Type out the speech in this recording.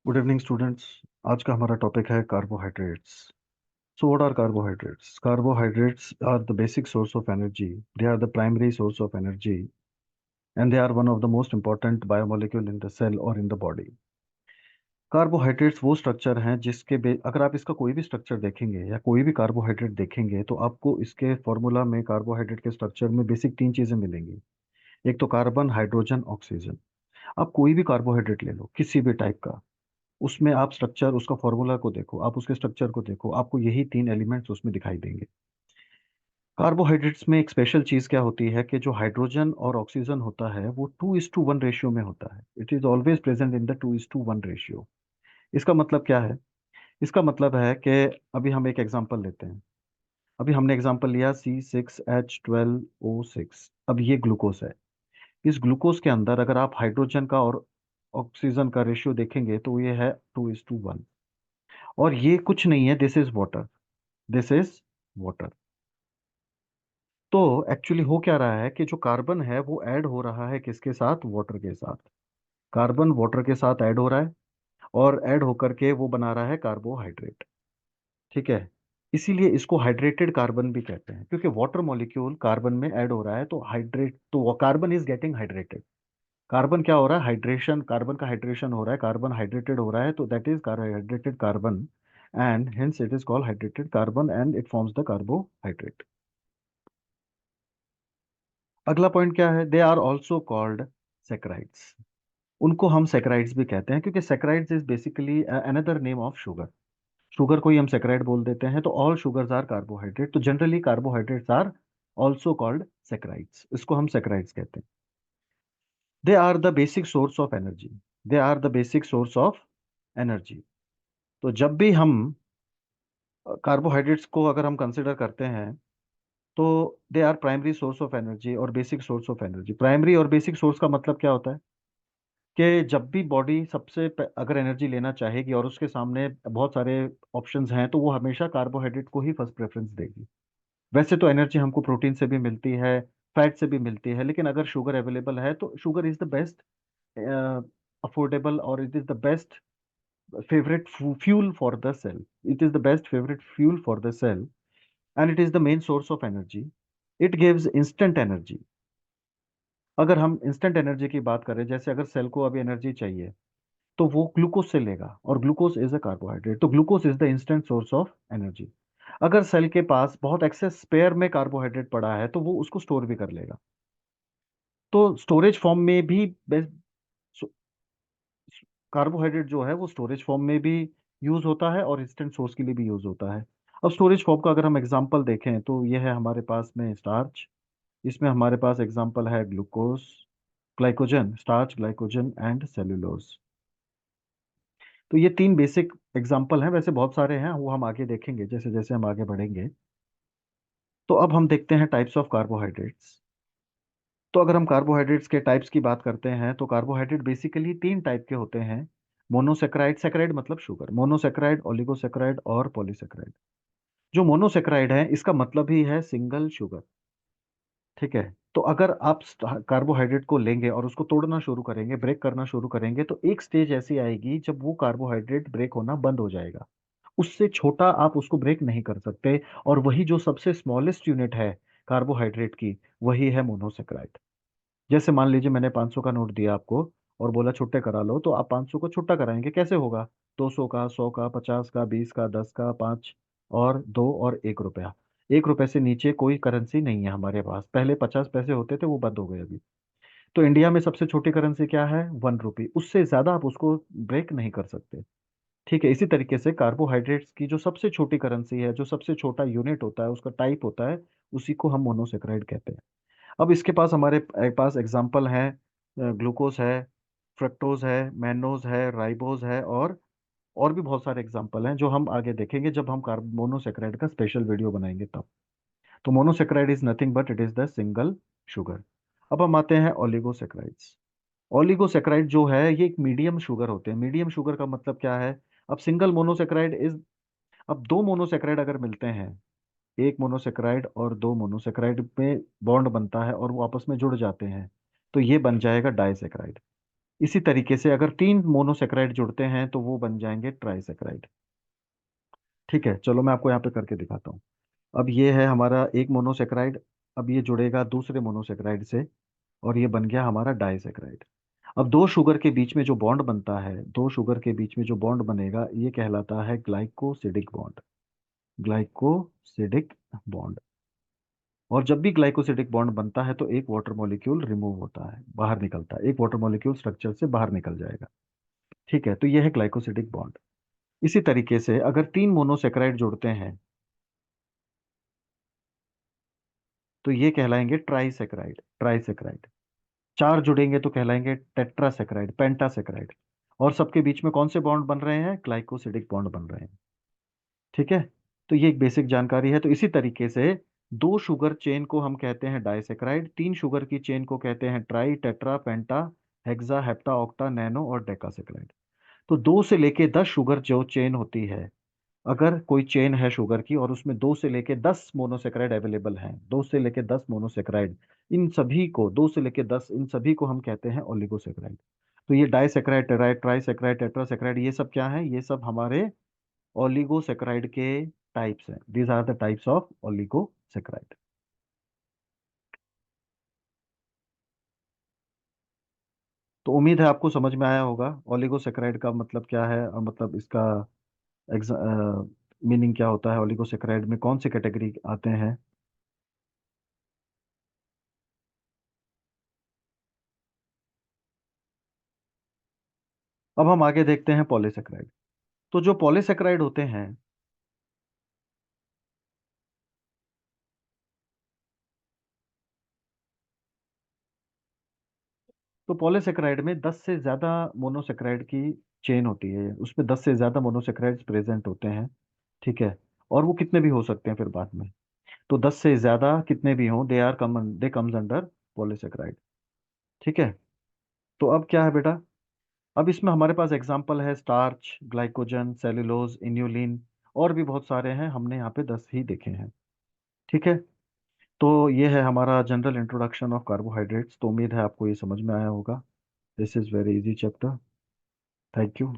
Good evening students. आज का हमारा टॉपिक है carbohydrates. So what are carbohydrates? Carbohydrates are the basic source of energy. They are the primary source of energy and they are one of the most important biomolecule in the cell और in the body. Carbohydrates वो structure हैं अगर आप इसका कोई भी structure देखेंगे या कोई भी कार्बोहाइड्रेट देखेंगे तो आपको इसके फॉर्मूला में कार्बोहाइड्रेट के स्ट्रक्चर में बेसिक तीन चीजें मिलेंगी। एक तो कार्बन, हाइड्रोजन, ऑक्सीजन। आप कोई भी कार्बोहाइड्रेट ले लो, किसी भी टाइप का, उसमें आप स्ट्रक्चर, उसका फॉर्मूला को देखो, आप उसके स्ट्रक्चर को देखो, आपको यही तीन एलिमेंट्स उसमें दिखाई देंगे। कार्बोहाइड्रेट्स में एक स्पेशल चीज क्या होती है कि जो हाइड्रोजन और ऑक्सीजन होता है वो 2:1 रेशियो में होता है। It is always present in the 2:1 ratio. इसका मतलब क्या है? इसका मतलब है कि अभी हम एक एग्जांपल लेते हैं। अभी हमने एग्जांपल लिया C6H12O6। अब ये ग्लूकोज है। इस ग्लूकोज के अंदर अगर आप हाइड्रोजन का और ऑक्सीजन का रेशियो देखेंगे तो ये है 2:1। और ये कुछ नहीं है, this is water. This is water. तो एक्चुअली हो क्या रहा है कि जो कार्बन है वो ऐड हो रहा है किसके साथ? वाटर के साथ। कार्बन वाटर के साथ ऐड हो रहा है और ऐड होकर के वो बना रहा है कार्बोहाइड्रेट। ठीक है। इसीलिए इसको हाइड्रेटेड कार्बन भी कहते हैं, क्योंकि वाटर मॉलिक्यूल कार्बन में ऐड हो रहा है तो हाइड्रेट, तो carbon is getting hydrated. Carbon क्या हो रहा है? हाइड्रेशन, कार्बन का हाइड्रेशन हो रहा है, कार्बन हाइड्रेटेड हो रहा है, तो that is hydrated carbon. And hence it is called hydrated carbon and it forms the carbohydrate. अगला पॉइंट क्या है? They are also called saccharides. उनको हम सेक्राइड्स भी कहते हैं क्योंकि saccharides is basically another name of sugar. Sugar को ही हम सेक्राइड बोल देते हैं। तो ऑल शुगर्स आर कार्बोहाइड्रेट, तो generally carbohydrates are also called saccharides. इसको हम सेक्राइड्स कहते हैं। They are the basic source of energy. They are the basic source of energy. तो जब भी हम कार्बोहाइड्रेट्स को अगर हम कंसिडर करते हैं तो they are primary source of energy और basic source of energy. Primary और बेसिक सोर्स का मतलब क्या होता है कि जब भी बॉडी अगर एनर्जी लेना चाहेगी और उसके सामने बहुत सारे ऑप्शंस हैं तो वो हमेशा कार्बोहाइड्रेट को ही फर्स्ट प्रेफरेंस देगी। वैसे तो एनर्जी हमको प्रोटीन से भी मिलती है, फैट से भी मिलती है, लेकिन अगर शुगर अवेलेबल है तो sugar is the best affordable और it is the best favorite fuel for the cell. It is the best favorite fuel for the cell and it is the main source of energy. It gives instant energy. अगर हम instant energy की बात करें, जैसे अगर cell को अभी energy चाहिए तो वो ग्लूकोज से लेगा और ग्लूकोज इज अ कार्बोहाइड्रेट, तो glucose is the instant source of energy. अगर सेल के पास बहुत एक्सेस स्पेयर में कार्बोहाइड्रेट पड़ा है तो वो उसको स्टोर भी कर लेगा। तो स्टोरेज फॉर्म में भी कार्बोहाइड्रेट जो है वो स्टोरेज फॉर्म में भी यूज होता है और इंस्टेंट सोर्स के लिए भी यूज होता है। अब स्टोरेज फॉर्म का अगर हम एग्जांपल देखें तो ये है हमारे पास में स्टार्च। इसमें हमारे पास एग्जांपल है glucose, glycogen, starch, glycogen and cellulose. तो ये तीन बेसिक एग्जांपल हैं, वैसे बहुत सारे हैं, वो हम आगे देखेंगे जैसे जैसे हम आगे बढ़ेंगे। तो अब हम देखते हैं टाइप्स ऑफ कार्बोहाइड्रेट्स। तो अगर हम कार्बोहाइड्रेट्स के टाइप्स की बात करते हैं तो कार्बोहाइड्रेट बेसिकली तीन टाइप के होते हैं। मोनोसेक्राइड, सेक्राइड मतलब शुगर, मोनोसेक्राइड, ओलिगोसेक्राइड और पॉलीसेक्राइड। जो मोनोसेक्राइड है इसका मतलब ही है सिंगल शुगर। ठीक है। तो अगर आप कार्बोहाइड्रेट को लेंगे और उसको तोड़ना शुरू करेंगे, ब्रेक करना शुरू करेंगे, तो एक स्टेज ऐसी आएगी जब वो कार्बोहाइड्रेट ब्रेक होना बंद हो जाएगा। उससे छोटा आप उसको ब्रेक नहीं कर सकते। और वही जो सबसे स्मॉलेस्ट यूनिट है कार्बोहाइड्रेट की, वही है मोनोसेक्राइड। जैसे मान लीजिए मैंने 500 का नोट दिया आपको और बोला छुट्टे करा लो, तो आप 500 को छुट्टा कराएंगे, कैसे होगा? 200 का, 100 का, 50 का, 20 का, 10 का, 5 और 2 और 1 रुपया। 1 रुपए से नीचे कोई करेंसी नहीं है हमारे पास। पहले 50 पैसे होते थे, वो बंद हो गए अभी। तो इंडिया में सबसे छोटी करेंसी क्या है? 1 रुपी। उससे ज्यादा आप उसको ब्रेक नहीं कर सकते। ठीक है। इसी तरीके से कार्बोहाइड्रेट्स की जो सबसे छोटी करेंसी है, जो सबसे छोटा यूनिट होता है, उसका टाइप होता है, उसी को हम मोनोसेक्राइड कहते हैं। अब इसके पास हमारे पास एग्जाम्पल है, ग्लूकोज है, फ्रक्टोज है, मैनोज है, राइबोज है और भी बहुत सारे एग्जाम्पल हैं जो हम आगे देखेंगे जब हम कार्ब मोनोसेक्राइड का स्पेशल वीडियो बनाएंगे तब। तो monosaccharide is nothing but it is the single sugar. अब हम आते हैं ओलिगोसेक्राइड्स। ओलिगोसेक्राइड जो है ये एक मीडियम शुगर होते हैं। मीडियम शुगर का मतलब क्या है? अब सिंगल मोनोसेक्राइड इज, अब दो मोनोसेक्राइड अगर मिलते हैं, एक मोनोसेक्राइड और दो मोनोसेक्राइड में बॉन्ड बनता है और वो आपस में जुड़ जाते हैं, तो ये बन जाएगा डाइसेक्राइड। इसी तरीके से अगर तीन मोनोसेक्राइड जुड़ते हैं तो वो बन जाएंगे ट्राइसेक्राइड। ठीक है, चलो मैं आपको यहाँ पे करके दिखाता हूँ। अब ये है हमारा एक मोनोसेक्राइड, अब ये जुड़ेगा दूसरे मोनोसेक्राइड से, और ये बन गया हमारा डाइसेक्राइड। अब दो शुगर के बीच में जो बॉन्ड बनता है, दो शुगर के बीच में जो बॉन्ड बनेगा, ये कहलाता है ग्लाइकोसिडिक बॉन्ड। Glycosidic bond. और जब भी ग्लाइकोसिडिक बॉन्ड बनता है तो एक वाटर मॉलिक्यूल रिमूव होता है, बाहर निकलता है, एक वाटर मॉलिक्यूल स्ट्रक्चर से बाहर निकल जाएगा। ठीक है, तो यह है ग्लाइकोसिडिक बॉन्ड। इसी तरीके से अगर तीन मोनोसेक्राइड जुड़ते हैं तो ये कहलाएंगे ट्राइसेक्राइड। ट्राइसेक्राइड। चार जुड़ेंगे तो कहलाएंगे टेट्रासेक्राइड, पेंटासेक्राइड। और सबके बीच में कौन से बॉन्ड बन रहे हैं? ग्लाइकोसिडिक बॉन्ड बन रहे हैं। ठीक है, तो ये एक बेसिक जानकारी है। तो इसी तरीके से दो शुगर चेन को हम कहते हैं डाइसेक्राइड, तीन शुगर की चेन को कहते हैं ट्राई, टेट्रा, पेंटा, हेक्सा, हेप्टा, ऑक्टा, नैनो और डेकासेक्राइड। तो 2 से लेके 10 शुगर जो चेन होती है, अगर कोई चेन है शुगर की और उसमें 2 से लेके 10 मोनोसेक्राइड अवेलेबल हैं, 2 से लेके 10 मोनोसेक्राइड, इन सभी को 2 से लेके 10, इन सभी को हम कहते हैं ओलिगोसेक्राइड। तो ये डाइसेक्राइड, टेराइड, ट्राइसेक्राइड, टेट्रासेक्राइड, ये सब क्या है? ये सब हमारे ओलिगोसेक्राइड के टाइप्स हैं। These are the types of oligosaccharide. तो उम्मीद है आपको समझ में आया होगा ओलिगोसेक्राइड का मतलब क्या है, और मतलब इसका मीनिंग क्या होता है, ओलिगोसेक्राइड में कौन से कैटेगरी आते हैं। अब हम आगे देखते हैं पॉलीसेक्राइड। तो जो पॉलीसेक्राइड होते हैं, तो पॉलीसेक्राइड में 10 से ज्यादा मोनोसेक्राइड की चेन होती है, उसमें 10 से ज्यादा मोनोसेक्राइड्स प्रेजेंट होते हैं। ठीक है, और वो कितने भी हो सकते हैं फिर बाद में। तो 10 से ज्यादा कितने भी हों, दे कम्स अंडर पॉलीसेक्राइड। ठीक है, तो अब क्या है बेटा, अब इसमें हमारे पास एग्जाम्पल है स्टार्च, ग्लाइकोजन, सेलुलोज, इन्यूलिन, और भी बहुत सारे हैं, हमने यहाँ पे 10 ही देखे हैं। ठीक है, तो ये है हमारा जनरल इंट्रोडक्शन ऑफ कार्बोहाइड्रेट्स। तो उम्मीद है आपको ये समझ में आया होगा। This is very easy chapter. Thank you.